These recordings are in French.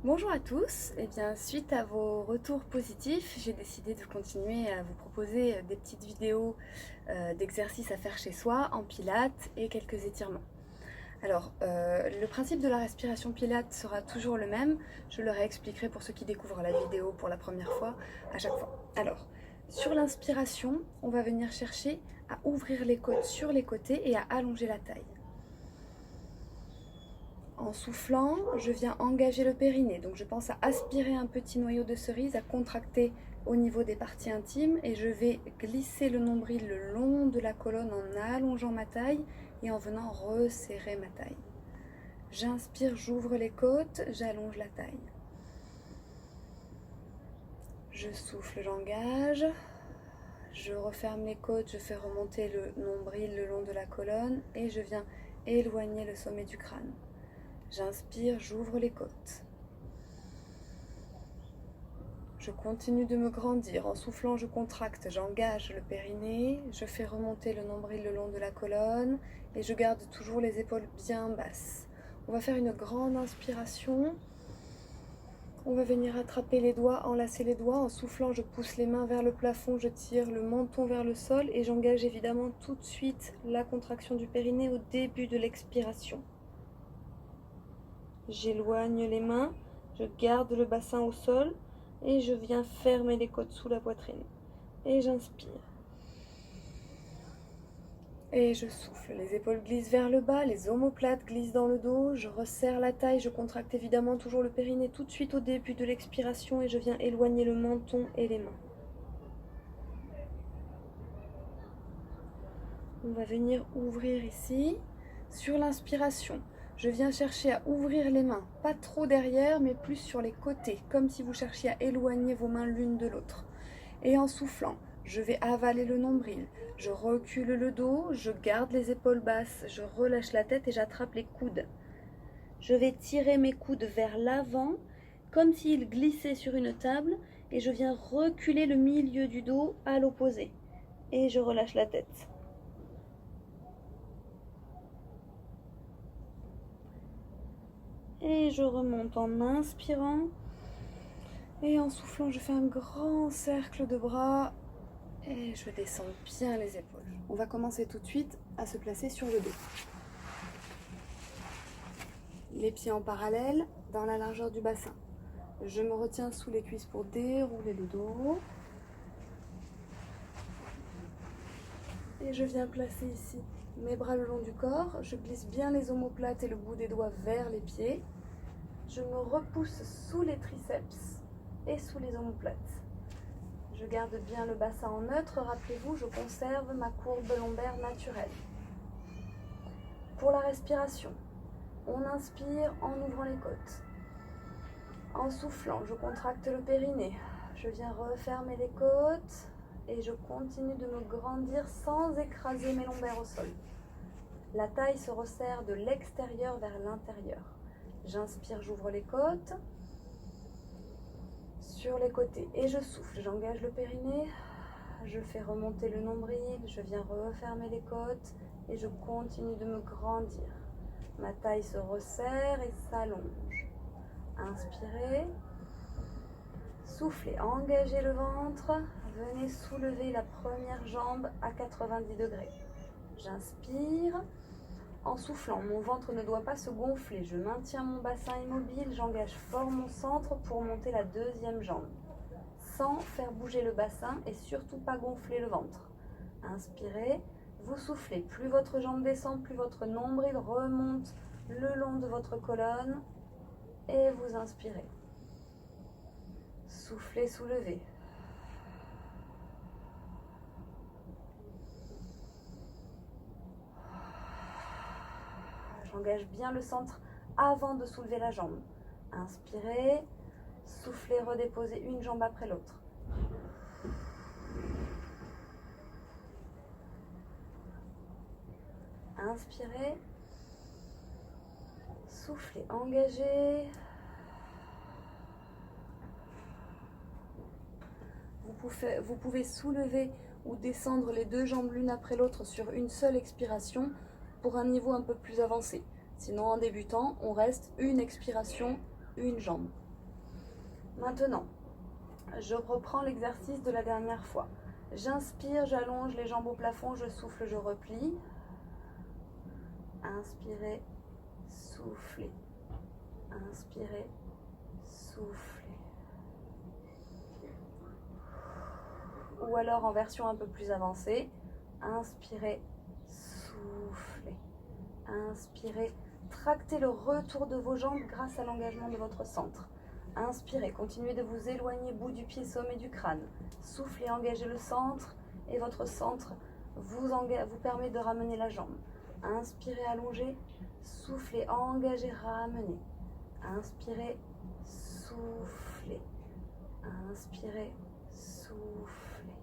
Bonjour à tous, suite à vos retours positifs, j'ai décidé de continuer à vous proposer des petites vidéos d'exercices à faire chez soi en pilates et quelques étirements. Le principe de la respiration pilates sera toujours le même, je le réexpliquerai pour ceux qui découvrent la vidéo pour la première fois à chaque fois. Sur l'inspiration, on va venir chercher à ouvrir les côtes sur les côtés et à allonger la taille. En soufflant, je viens engager le périnée. Donc je pense à aspirer un petit noyau de cerise, à contracter au niveau des parties intimes et je vais glisser le nombril le long de la colonne en allongeant ma taille et en venant resserrer ma taille. J'inspire, j'ouvre les côtes, j'allonge la taille. Je souffle, j'engage. Je referme les côtes, je fais remonter le nombril le long de la colonne et je viens éloigner le sommet du crâne. J'inspire, j'ouvre les côtes. Je continue de me grandir. En soufflant, je contracte, j'engage le périnée, je fais remonter le nombril le long de la colonne et je garde toujours les épaules bien basses. On va faire une grande inspiration. On va venir attraper les doigts, enlacer les doigts. En soufflant, je pousse les mains vers le plafond, je tire le menton vers le sol et j'engage évidemment tout de suite la contraction du périnée au début de l'expiration. J'éloigne les mains, je garde le bassin au sol et je viens fermer les côtes sous la poitrine. Et j'inspire. Et je souffle. Les épaules glissent vers le bas, les omoplates glissent dans le dos. Je resserre la taille, je contracte évidemment toujours le périnée tout de suite au début de l'expiration et je viens éloigner le menton et les mains. On va venir ouvrir ici. Sur l'inspiration, je viens chercher à ouvrir les mains, pas trop derrière, mais plus sur les côtés, comme si vous cherchiez à éloigner vos mains l'une de l'autre. Et en soufflant, je vais avaler le nombril, je recule le dos, je garde les épaules basses, je relâche la tête et j'attrape les coudes. Je vais tirer mes coudes vers l'avant, comme s'ils glissaient sur une table, et je viens reculer le milieu du dos à l'opposé. Et je relâche la tête. Et je remonte en inspirant. Et en soufflant, je fais un grand cercle de bras. Et je descends bien les épaules. On va commencer tout de suite à se placer sur le dos. Les pieds en parallèle dans la largeur du bassin. Je me retiens sous les cuisses pour dérouler le dos. Et je viens placer ici mes bras le long du corps. Je glisse bien les omoplates et le bout des doigts vers les pieds. Je me repousse sous les triceps et sous les omoplates. Je garde bien le bassin en neutre. Rappelez-vous, je conserve ma courbe lombaire naturelle. Pour la respiration, on inspire en ouvrant les côtes. En soufflant, je contracte le périnée. Je viens refermer les côtes et je continue de me grandir sans écraser mes lombaires au sol. La taille se resserre de l'extérieur vers l'intérieur. J'inspire, j'ouvre les côtes sur les côtés et je souffle. J'engage le périnée, je fais remonter le nombril, je viens refermer les côtes et je continue de me grandir. Ma taille se resserre et s'allonge. Inspirez. Soufflez, engagez le ventre, venez soulever la première jambe à 90 degrés. J'inspire. En soufflant, mon ventre ne doit pas se gonfler. Je maintiens mon bassin immobile, j'engage fort mon centre pour monter la deuxième jambe. Sans faire bouger le bassin et surtout pas gonfler le ventre. Inspirez, vous soufflez. Plus votre jambe descend, plus votre nombril remonte le long de votre colonne. Et vous inspirez. Soufflez, soulevez. J'engage bien le centre avant de soulever la jambe. Inspirez, soufflez, redéposez une jambe après l'autre. Inspirez, soufflez, engagez. Vous pouvez soulever ou descendre les deux jambes l'une après l'autre sur une seule expiration pour un niveau un peu plus avancé. Sinon, en débutant, on reste une expiration, une jambe. Maintenant, je reprends l'exercice de la dernière fois. J'inspire, j'allonge les jambes au plafond, je souffle, je replie. Inspirez, soufflez. Inspirez, soufflez. Ou alors en version un peu plus avancée, inspirez, soufflez. Inspirez, tractez le retour de vos jambes grâce à l'engagement de votre centre. Inspirez, continuez de vous éloigner, bout du pied, sommet du crâne. Soufflez, engagez le centre et votre centre vous permet de ramener la jambe. Inspirez, allongez, soufflez, engagez, ramenez. Inspirez, soufflez. Inspirez, soufflez.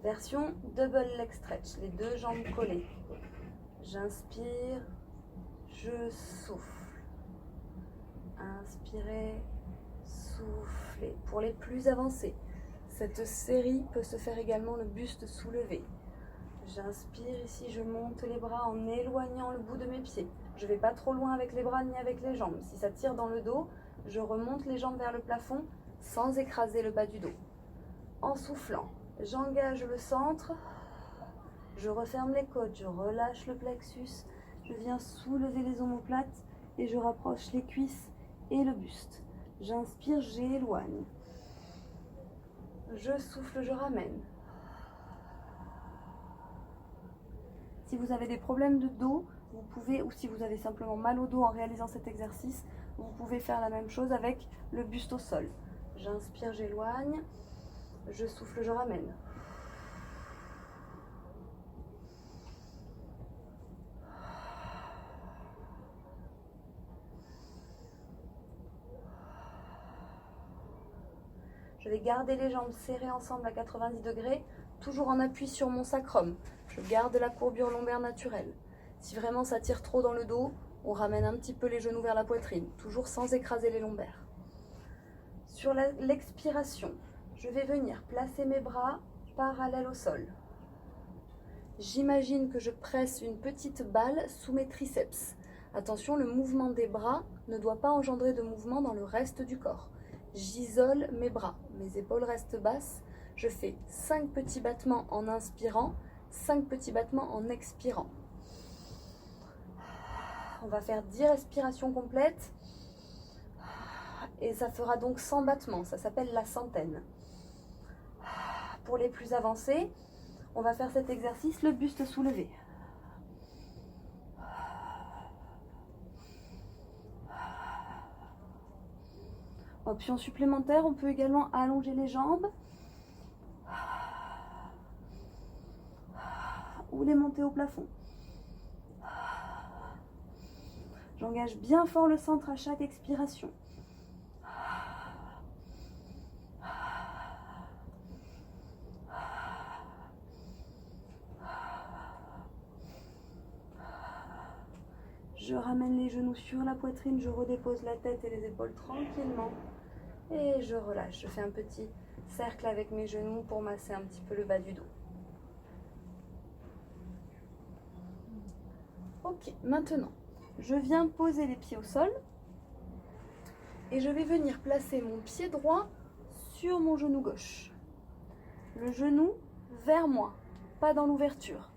Version double leg stretch, les deux jambes collées. J'inspire, je souffle. Inspirez, soufflez. Pour les plus avancés, cette série peut se faire également le buste soulevé. J'inspire ici, je monte les bras en éloignant le bout de mes pieds. Je ne vais pas trop loin avec les bras ni avec les jambes. Si ça tire dans le dos, je remonte les jambes vers le plafond sans écraser le bas du dos. En soufflant, j'engage le centre, je referme les côtes, je relâche le plexus, je viens soulever les omoplates et je rapproche les cuisses et le buste. J'inspire, j'éloigne. Je souffle, je ramène. Si vous avez des problèmes de dos, vous pouvez, ou si vous avez simplement mal au dos en réalisant cet exercice, vous pouvez faire la même chose avec le buste au sol. J'inspire, j'éloigne. Je souffle, je ramène. Je vais garder les jambes serrées ensemble à 90 degrés, toujours en appui sur mon sacrum. Je garde la courbure lombaire naturelle. Si vraiment ça tire trop dans le dos, on ramène un petit peu les genoux vers la poitrine, toujours sans écraser les lombaires. Sur l'expiration, je vais venir placer mes bras parallèles au sol. J'imagine que je presse une petite balle sous mes triceps. Attention, le mouvement des bras ne doit pas engendrer de mouvement dans le reste du corps. J'isole mes bras, mes épaules restent basses. Je fais 5 petits battements en inspirant, 5 petits battements en expirant. On va faire 10 respirations complètes. Et ça fera donc 100 battements, ça s'appelle la centaine. Pour les plus avancés, on va faire cet exercice, le buste soulevé. Option supplémentaire, on peut également allonger les jambes ou les monter au plafond. J'engage bien fort le centre à chaque expiration. Je ramène les genoux sur la poitrine, je redépose la tête et les épaules tranquillement. Et je relâche. Je fais un petit cercle avec mes genoux pour masser un petit peu le bas du dos. Ok, maintenant, je viens poser les pieds au sol. Et je vais venir placer mon pied droit sur mon genou gauche. Le genou vers moi, pas dans l'ouverture,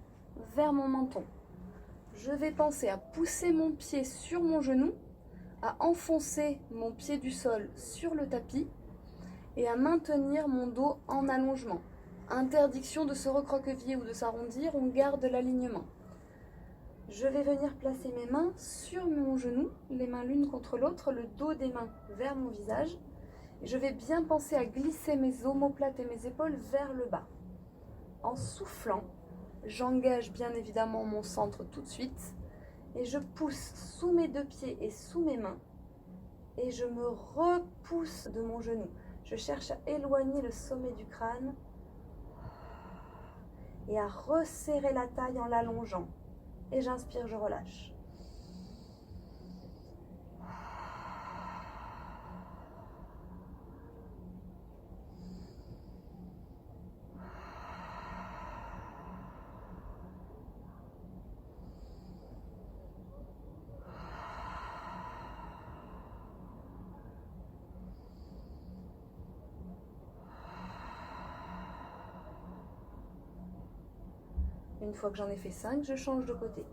vers mon menton. Je vais penser à pousser mon pied sur mon genou, à enfoncer mon pied du sol sur le tapis et à maintenir mon dos en allongement. Interdiction de se recroqueviller ou de s'arrondir, on garde l'alignement. Je vais venir placer mes mains sur mon genou, les mains l'une contre l'autre, le dos des mains vers mon visage. Et je vais bien penser à glisser mes omoplates et mes épaules vers le bas. En soufflant, j'engage bien évidemment mon centre tout de suite et je pousse sous mes deux pieds et sous mes mains et je me repousse de mon genou. Je cherche à éloigner le sommet du crâne et à resserrer la taille en l'allongeant. Et j'inspire, je relâche. Une fois que j'en ai fait 5, je change de côté.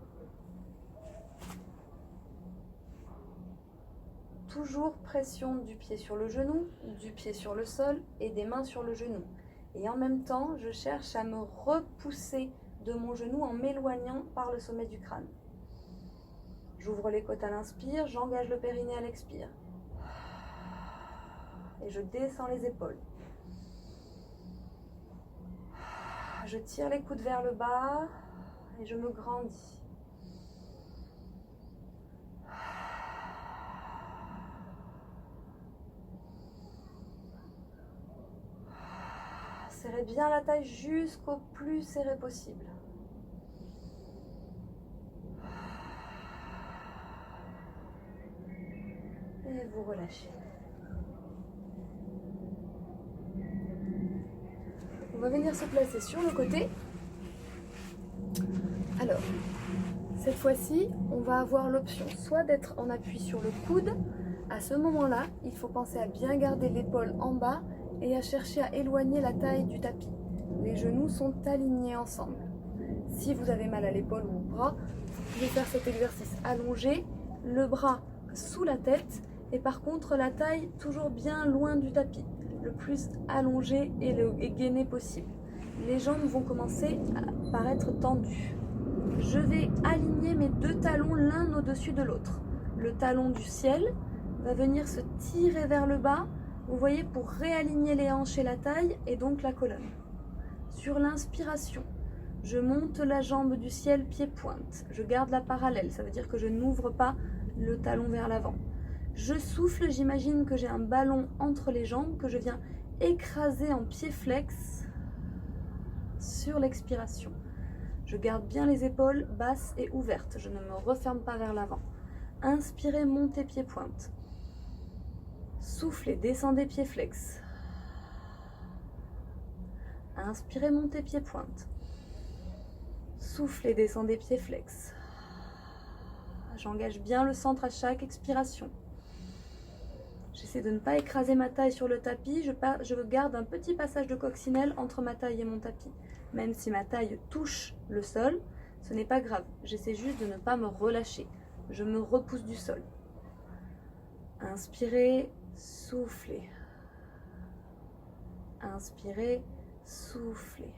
Toujours pression du pied sur le genou, du pied sur le sol et des mains sur le genou. Et en même temps, je cherche à me repousser de mon genou en m'éloignant par le sommet du crâne. J'ouvre les côtes à l'inspire, j'engage le périnée à l'expire. Et je descends les épaules. Je tire les coudes vers le bas et je me grandis. Serrez bien la taille jusqu'au plus serré possible. Et vous relâchez. On va venir se placer sur le côté. Alors, cette fois-ci, on va avoir l'option soit d'être en appui sur le coude. À ce moment-là, il faut penser à bien garder l'épaule en bas et à chercher à éloigner la taille du tapis. Les genoux sont alignés ensemble. Si vous avez mal à l'épaule ou au bras, vous pouvez faire cet exercice allongé, le bras sous la tête et par contre la taille toujours bien loin du tapis, le plus allongé et gainé possible. Les jambes vont commencer à paraître tendues. Je vais aligner mes deux talons l'un au-dessus de l'autre. Le talon du ciel va venir se tirer vers le bas, vous voyez, pour réaligner les hanches et la taille et donc la colonne. Sur l'inspiration, je monte la jambe du ciel pied-pointe. Je garde la parallèle, ça veut dire que je n'ouvre pas le talon vers l'avant. Je souffle, j'imagine que j'ai un ballon entre les jambes que je viens écraser en pied flex sur l'expiration. Je garde bien les épaules basses et ouvertes, je ne me referme pas vers l'avant. Inspirez, montez pied-pointe. Soufflez, descendez pied flex. Inspirez, montez pied-pointe. Soufflez, descendez pied flex. J'engage bien le centre à chaque expiration. J'essaie de ne pas écraser ma taille sur le tapis. Je garde un petit passage de coccinelle entre ma taille et mon tapis. Même si ma taille touche le sol, ce n'est pas grave. J'essaie juste de ne pas me relâcher. Je me repousse du sol. Inspirez, soufflez. Inspirez, soufflez.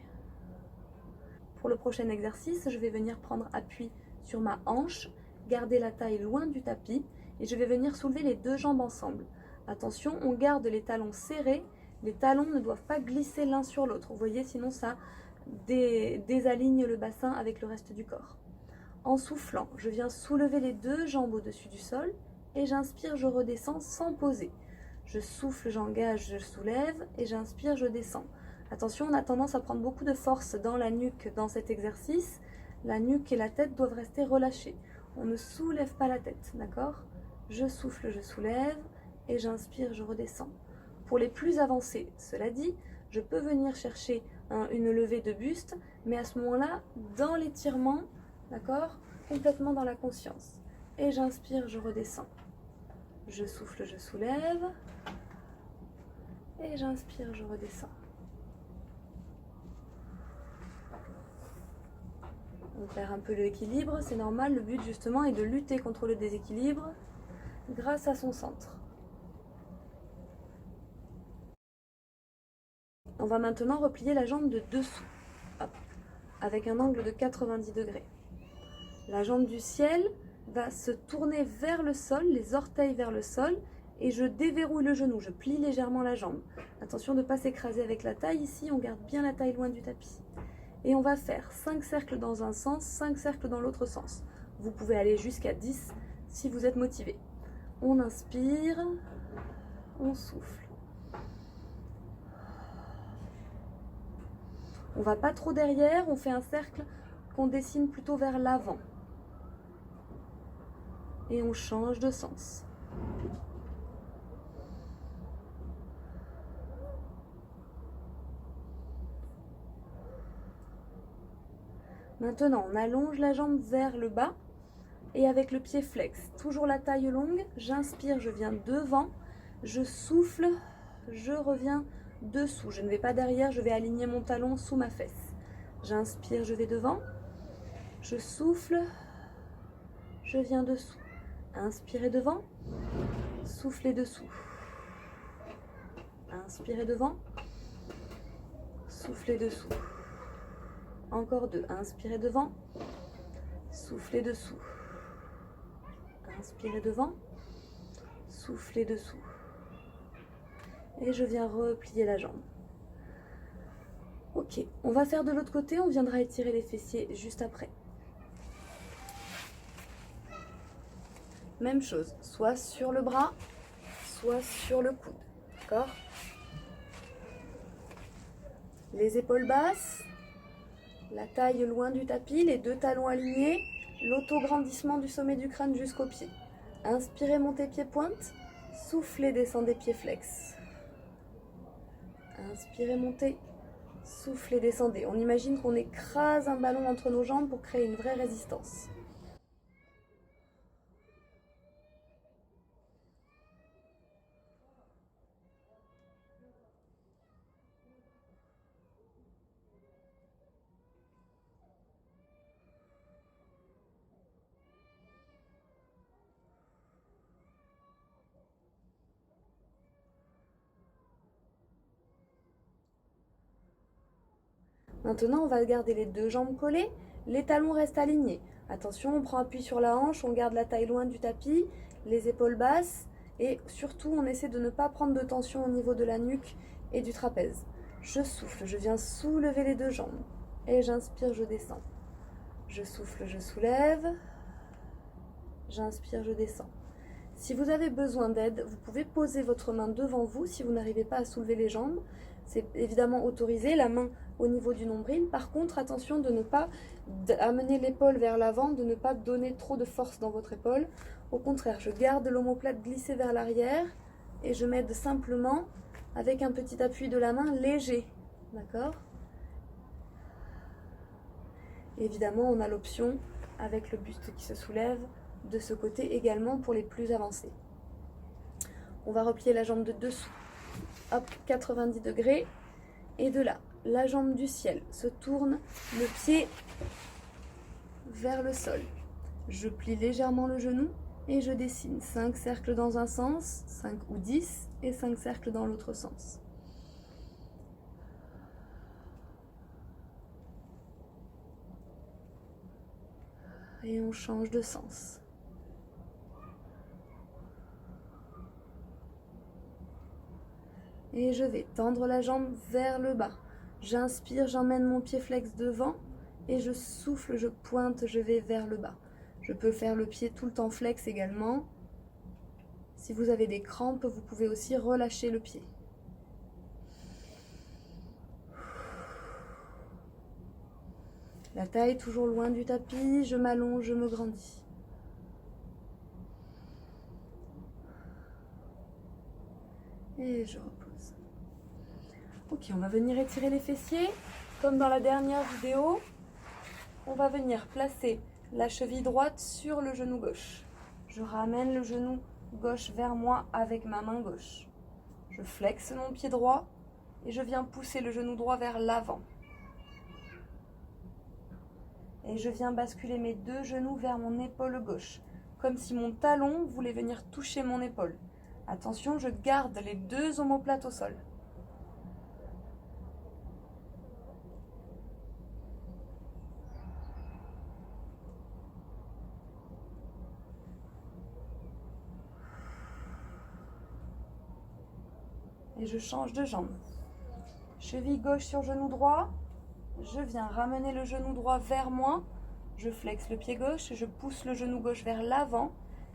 Pour le prochain exercice, je vais venir prendre appui sur ma hanche, garder la taille loin du tapis et je vais venir soulever les deux jambes ensemble. Attention, on garde les talons serrés, les talons ne doivent pas glisser l'un sur l'autre. Vous voyez, sinon ça désaligne le bassin avec le reste du corps. En soufflant, je viens soulever les deux jambes au-dessus du sol et j'inspire, je redescends sans poser. Je souffle, j'engage, je soulève et j'inspire, je descends. Attention, on a tendance à prendre beaucoup de force dans la nuque dans cet exercice. La nuque et la tête doivent rester relâchées. On ne soulève pas la tête, d'accord? Je souffle, je soulève et j'inspire, je redescends. Pour les plus avancés, cela dit, je peux venir chercher une levée de buste, mais à ce moment-là, dans l'étirement, d'accord, complètement dans la conscience. Et j'inspire, je redescends. Je souffle, je soulève. Et j'inspire, je redescends. On perd un peu l'équilibre, c'est normal. Le but justement est de lutter contre le déséquilibre grâce à son centre. On va maintenant replier la jambe de dessous, hop, avec un angle de 90 degrés. La jambe du ciel va se tourner vers le sol, les orteils vers le sol, et je déverrouille le genou, je plie légèrement la jambe. Attention de ne pas s'écraser avec la taille ici, on garde bien la taille loin du tapis. Et on va faire 5 cercles dans un sens, 5 cercles dans l'autre sens. Vous pouvez aller jusqu'à 10 si vous êtes motivé. On inspire, on souffle. On va pas trop derrière, on fait un cercle qu'on dessine plutôt vers l'avant. Et on change de sens. Maintenant, on allonge la jambe vers le bas et avec le pied flex. Toujours la taille longue, j'inspire, je viens devant, je souffle, je reviens dessous. Je ne vais pas derrière, je vais aligner mon talon sous ma fesse. J'inspire, je vais devant, Je souffle, je viens dessous. Inspirez devant, soufflez dessous. Inspirez devant, soufflez dessous. Encore 2. Inspirez devant, soufflez dessous. Inspirez devant, soufflez dessous. Et je viens replier la jambe. Ok, on va faire de l'autre côté, on viendra étirer les fessiers juste après. Même chose, soit sur le bras, soit sur le coude. D'accord? Les épaules basses, la taille loin du tapis, les 2 talons alignés, l'auto-grandissement du sommet du crâne jusqu'au pied. Inspirez, montez pied-pointe, soufflez, descendez pied-flex. Inspirez, montez, soufflez, descendez. On imagine qu'on écrase un ballon entre nos jambes pour créer une vraie résistance. Maintenant, on va garder les 2 jambes collées, les talons restent alignés. Attention, on prend appui sur la hanche, on garde la taille loin du tapis, les épaules basses et surtout, on essaie de ne pas prendre de tension au niveau de la nuque et du trapèze. Je souffle, je viens soulever les 2 jambes et j'inspire, je descends. Je souffle, je soulève, j'inspire, je descends. Si vous avez besoin d'aide, vous pouvez poser votre main devant vous si vous n'arrivez pas à soulever les jambes. C'est évidemment autorisé, la main au niveau du nombril. Par contre, attention de ne pas amener l'épaule vers l'avant, de ne pas donner trop de force dans votre épaule. Au contraire, je garde l'omoplate glissée vers l'arrière et je m'aide simplement avec un petit appui de la main léger. D'accord? Évidemment, on a l'option, avec le buste qui se soulève, de ce côté également pour les plus avancés. On va replier la jambe de dessous. Hop, 90 degrés. Et de là, la jambe du ciel se tourne, le pied vers le sol. Je plie légèrement le genou et je dessine 5 cercles dans un sens, 5 ou 10 et 5 cercles dans l'autre sens. Et on change de sens. Et je vais tendre la jambe vers le bas. J'inspire, j'emmène mon pied flex devant et je souffle, je pointe, je vais vers le bas. Je peux faire le pied tout le temps flex également. Si vous avez des crampes, vous pouvez aussi relâcher le pied. La taille toujours loin du tapis, je m'allonge, je me grandis. Et je repose. Ok, on va venir étirer les fessiers. Comme dans la dernière vidéo, on va venir placer la cheville droite sur le genou gauche. Je ramène le genou gauche vers moi avec ma main gauche. Je flexe mon pied droit et je viens pousser le genou droit vers l'avant. Et je viens basculer mes 2 genoux vers mon épaule gauche, comme si mon talon voulait venir toucher mon épaule. Attention, je garde les 2 omoplates au sol. Et je change de jambe. Cheville gauche sur genou droit. Je viens ramener le genou droit vers moi. Je flexe le pied gauche, je pousse le genou gauche vers l'avant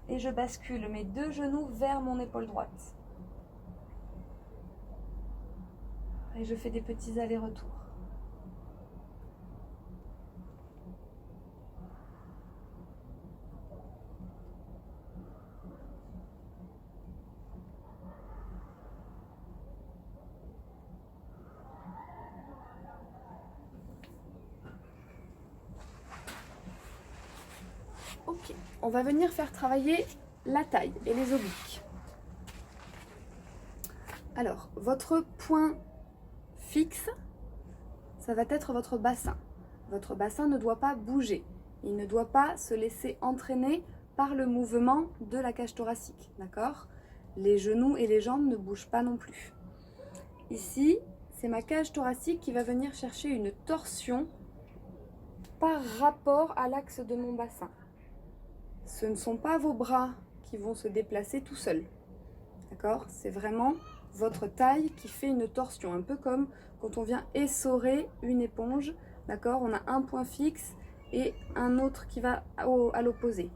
et je bascule mes 2 genoux vers mon épaule droite. Et je fais des petits allers-retours. Ok, on va venir faire travailler la taille et les obliques. Alors, votre point fixe, ça va être votre bassin. Votre bassin ne doit pas bouger. Il ne doit pas se laisser entraîner par le mouvement de la cage thoracique, d'accord? Les genoux et les jambes ne bougent pas non plus. Ici, c'est ma cage thoracique qui va venir chercher une torsion par rapport à l'axe de mon bassin. Ce ne sont pas vos bras qui vont se déplacer tout seuls, d'accord? C'est vraiment votre taille qui fait une torsion, un peu comme quand on vient essorer une éponge, d'accord? On a un point fixe et un autre qui va à l'opposé.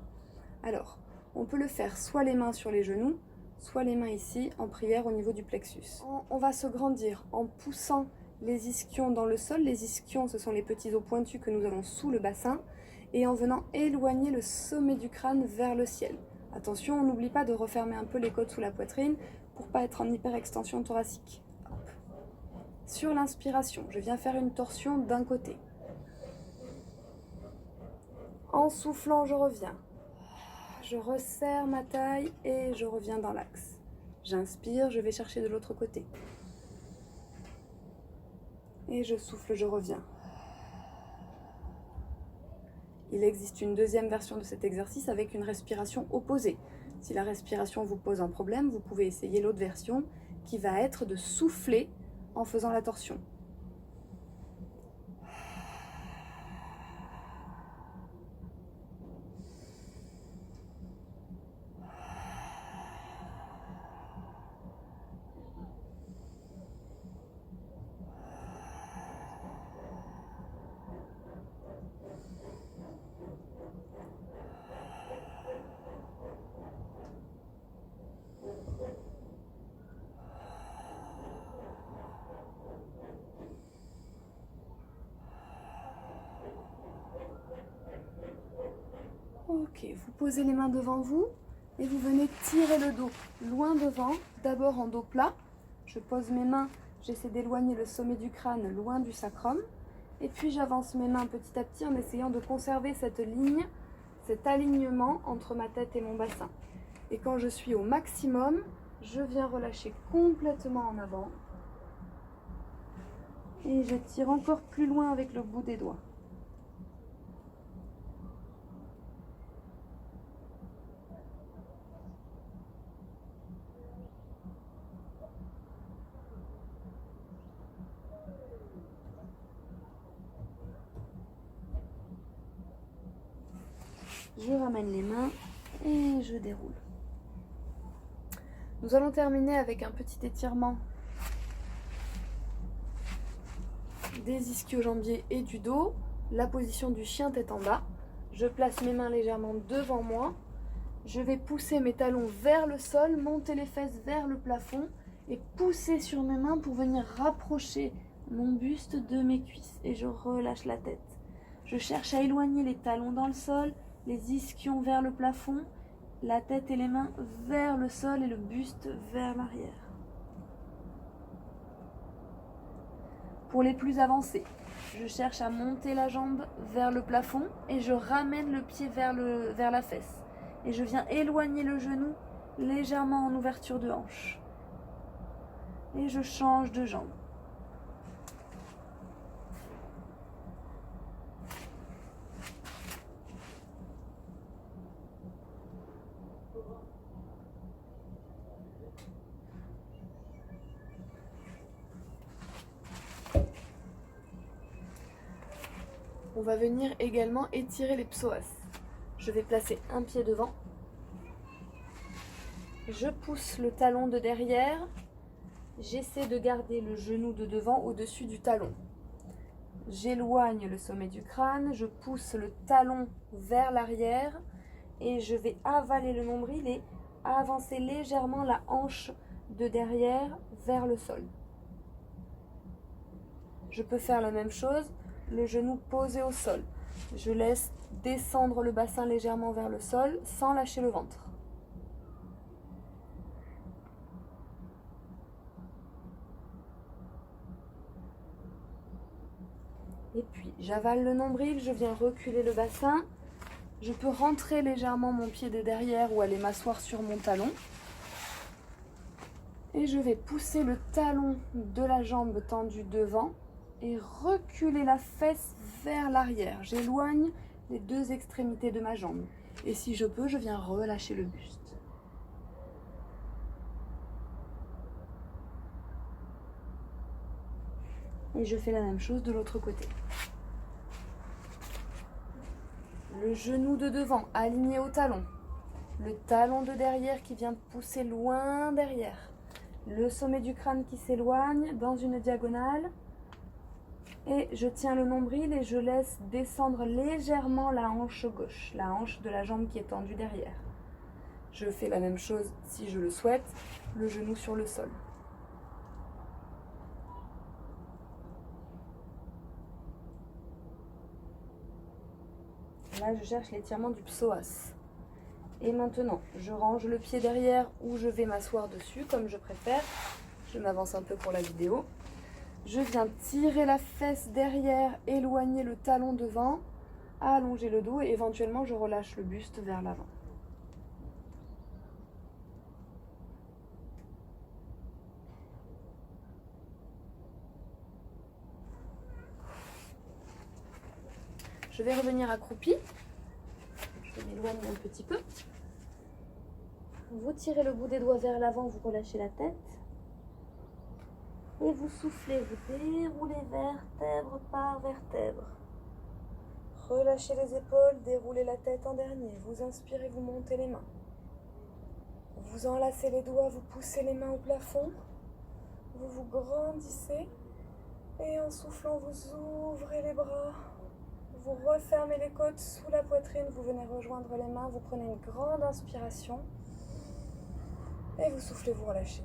Alors, on peut le faire soit les mains sur les genoux, soit les mains ici en prière au niveau du plexus. On va se grandir en poussant les ischions dans le sol. Les ischions, ce sont les petits os pointus que nous avons sous le bassin, et en venant éloigner le sommet du crâne vers le ciel. Attention, on n'oublie pas de refermer un peu les côtes sous la poitrine pour pas être en hyperextension thoracique. Hop. Sur l'inspiration, je viens faire une torsion d'un côté. En soufflant, je reviens. Je resserre ma taille et je reviens dans l'axe. J'inspire, je vais chercher de l'autre côté. Et je souffle, je reviens. Il existe une deuxième version de cet exercice avec une respiration opposée. Si la respiration vous pose un problème, vous pouvez essayer l'autre version qui va être de souffler en faisant la torsion. Ok, vous posez les mains devant vous et vous venez tirer le dos loin devant, d'abord en dos plat. Je pose mes mains, j'essaie d'éloigner le sommet du crâne loin du sacrum. Et puis j'avance mes mains petit à petit en essayant de conserver cette ligne, cet alignement entre ma tête et mon bassin. Et quand je suis au maximum, je viens relâcher complètement en avant. Et je tire encore plus loin avec le bout des doigts. Je ramène les mains et je déroule. Nous allons terminer avec un petit étirement des ischio-jambiers et du dos. La position du chien tête en bas. Je place mes mains légèrement devant moi. Je vais pousser mes talons vers le sol, monter les fesses vers le plafond et pousser sur mes mains pour venir rapprocher mon buste de mes cuisses. Et je relâche la tête. Je cherche à éloigner les talons dans le sol, les ischions vers le plafond, la tête et les mains vers le sol et le buste vers l'arrière. Pour les plus avancés, je cherche à monter la jambe vers le plafond et je ramène le pied vers la fesse. Et je viens éloigner le genou légèrement en ouverture de hanche. Et je change de jambe. On va venir également étirer les psoas. Je vais placer un pied devant. Je pousse le talon de derrière. J'essaie de garder le genou de devant au-dessus du talon. J'éloigne le sommet du crâne. Je pousse le talon vers l'arrière. Et je vais avaler le nombril et avancer légèrement la hanche de derrière vers le sol. Je peux faire la même chose. Le genou posé au sol. Je laisse descendre le bassin légèrement vers le sol sans lâcher le ventre. Et puis j'avale le nombril, je viens reculer le bassin. Je peux rentrer légèrement mon pied de derrière ou aller m'asseoir sur mon talon. Et je vais pousser le talon de la jambe tendue devant et reculer la fesse vers l'arrière. J'éloigne les deux extrémités de ma jambe. Et si je peux, je viens relâcher le buste. Et je fais la même chose de l'autre côté. Le genou de devant aligné au talon. Le talon de derrière qui vient pousser loin derrière. Le sommet du crâne qui s'éloigne dans une diagonale. Et je tiens le nombril et je laisse descendre légèrement la hanche gauche, la hanche de la jambe qui est tendue derrière. Je fais la même chose si je le souhaite, le genou sur le sol. Là, je cherche l'étirement du psoas. Et maintenant, je range le pied derrière ou je vais m'asseoir dessus, comme je préfère. Je m'avance un peu pour la vidéo. Je viens tirer la fesse derrière, éloigner le talon devant, allonger le dos et éventuellement, je relâche le buste vers l'avant. Je vais revenir accroupi. Je m'éloigne un petit peu. Vous tirez le bout des doigts vers l'avant, vous relâchez la tête. Et vous soufflez, vous déroulez vertèbre par vertèbre. Relâchez les épaules, déroulez la tête en dernier. Vous inspirez, vous montez les mains. Vous enlacez les doigts, vous poussez les mains au plafond. Vous vous grandissez. Et en soufflant, vous ouvrez les bras. Vous refermez les côtes sous la poitrine. Vous venez rejoindre les mains. Vous prenez une grande inspiration. Et vous soufflez, vous relâchez.